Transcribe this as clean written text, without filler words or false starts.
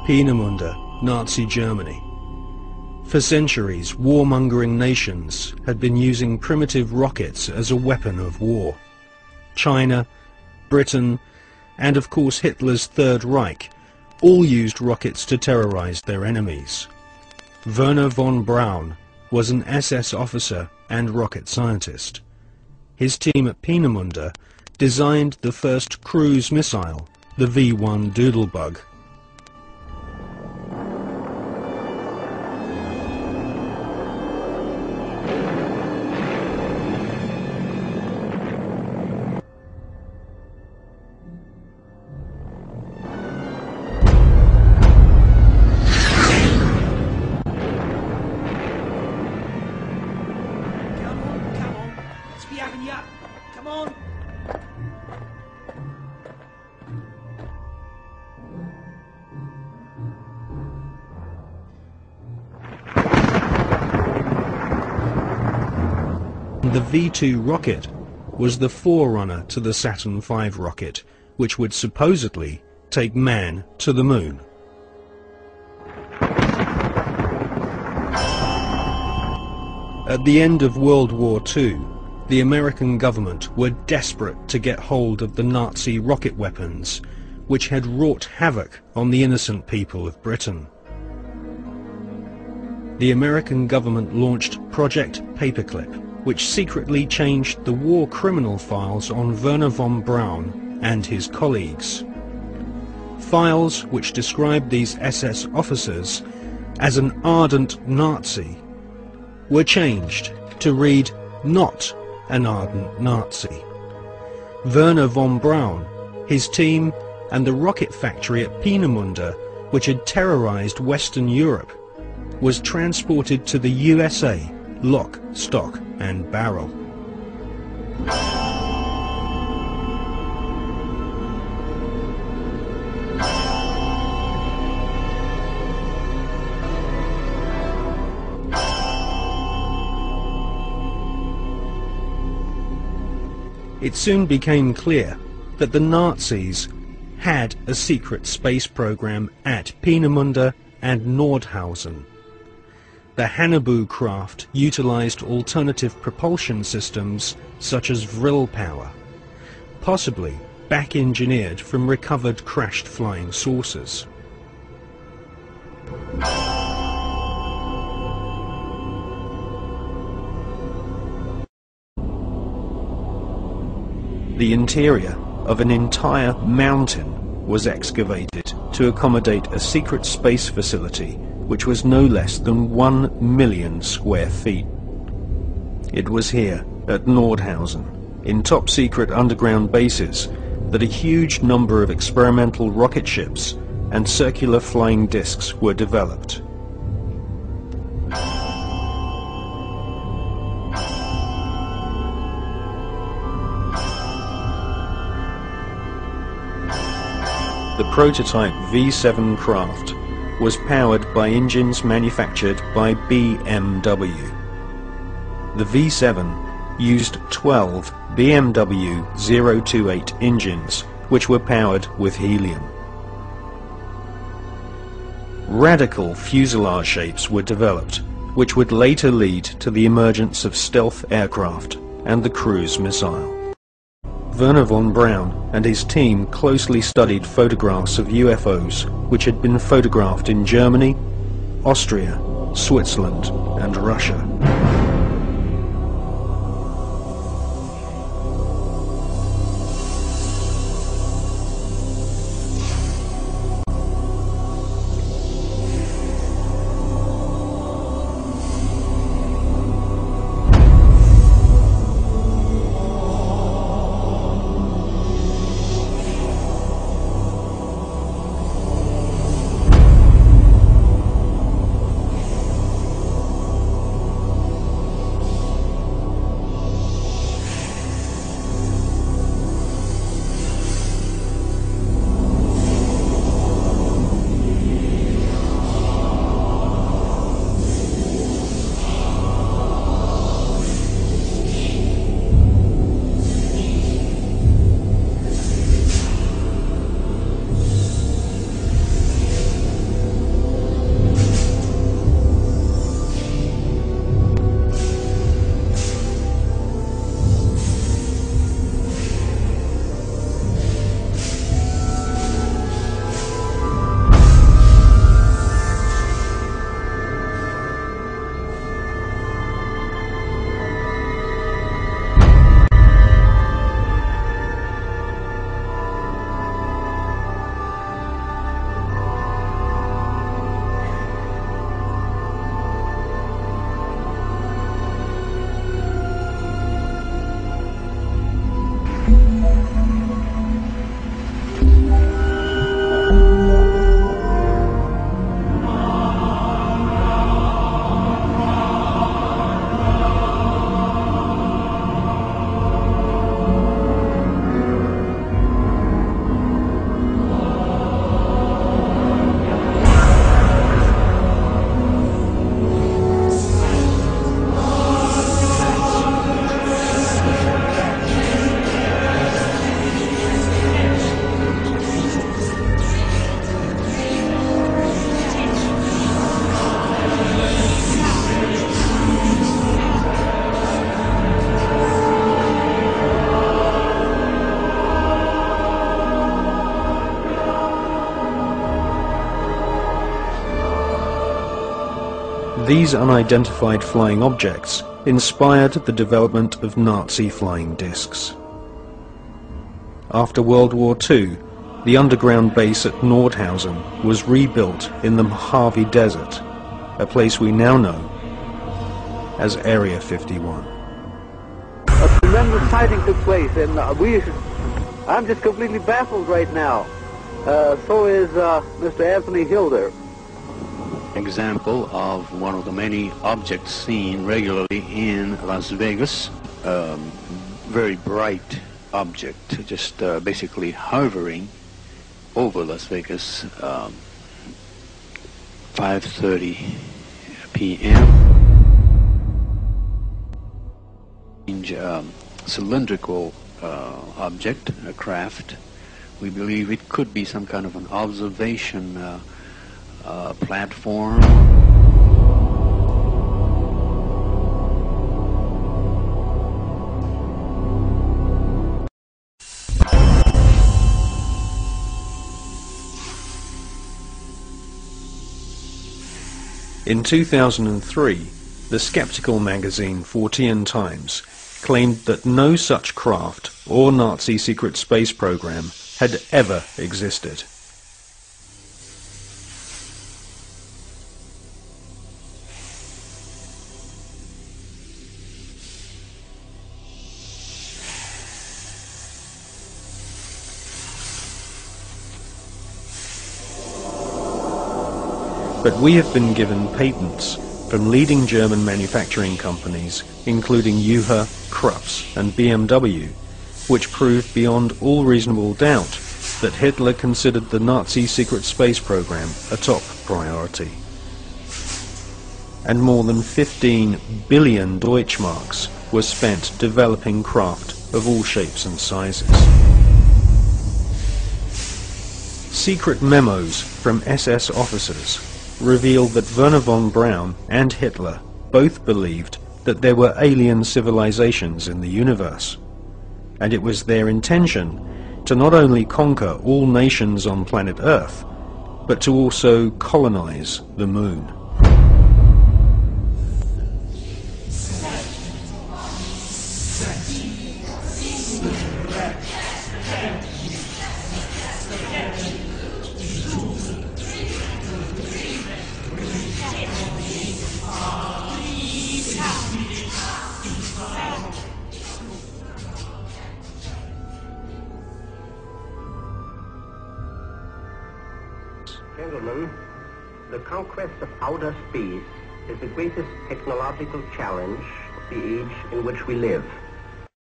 Peenemünde, Nazi Germany. For centuries, warmongering nations had been using primitive rockets as a weapon of war. China, Britain, and of course Hitler's Third Reich all used rockets to terrorize their enemies. Werner von Braun was an SS officer and rocket scientist. His team at Peenemünde designed the first cruise missile, the V-1 Doodlebug. The V-2 rocket was the forerunner to the Saturn V rocket, which would supposedly take man to the moon. At the end of World War II, the American government were desperate to get hold of the Nazi rocket weapons, which had wrought havoc on the innocent people of Britain. The American government launched Project Paperclip, which secretly changed the war criminal files on Werner von Braun and his colleagues. Files which described these SS officers as an ardent Nazi were changed to read not an ardent Nazi. Werner von Braun, his team, and the rocket factory at Peenemünde, which had terrorized Western Europe, was transported to the USA, lock, stock, and barrel. It soon became clear that the Nazis had a secret space program at Peenemünde and Nordhausen. The Hannibal craft utilized alternative propulsion systems such as vril power, possibly back-engineered from recovered crashed flying saucers. The interior of an entire mountain was excavated to accommodate a secret space facility which was no less than 1 million square feet. It was here, at Nordhausen, in top-secret underground bases, that a huge number of experimental rocket ships and circular flying discs were developed. The prototype V-7 craft was powered by engines manufactured by BMW. The V-7 used 12 BMW 028 engines, which were powered with helium. Radical fuselage shapes were developed, which would later lead to the emergence of stealth aircraft and the cruise missile. Werner von Braun and his team closely studied photographs of UFOs which had been photographed in Germany, Austria, Switzerland, and Russia. These unidentified flying objects inspired the development of Nazi flying discs. After World War II, the underground base at Nordhausen was rebuilt in the Mojave Desert, a place we now know as Area 51. A tremendous sighting took place, and I'm just completely baffled right now. So is Mr. Anthony Hilder. Example of one of the many objects seen regularly in Las Vegas. Very bright object, just basically hovering over Las Vegas. 5:30 p.m. Cylindrical object, a craft. We believe it could be some kind of an observation platform. In 2003, the skeptical magazine Fortean Times claimed that no such craft or Nazi secret space program had ever existed. But we have been given patents from leading German manufacturing companies, including UHA, Krupps and BMW, which prove beyond all reasonable doubt that Hitler considered the Nazi secret space program a top priority. And more than 15 billion Deutschmarks were spent developing craft of all shapes and sizes. Secret memos from SS officers revealed that Werner von Braun and Hitler both believed that there were alien civilizations in the universe, and it was their intention to not only conquer all nations on planet Earth, but to also colonize the moon. Gentlemen, the conquest of outer space is the greatest technological challenge of the age in which we live.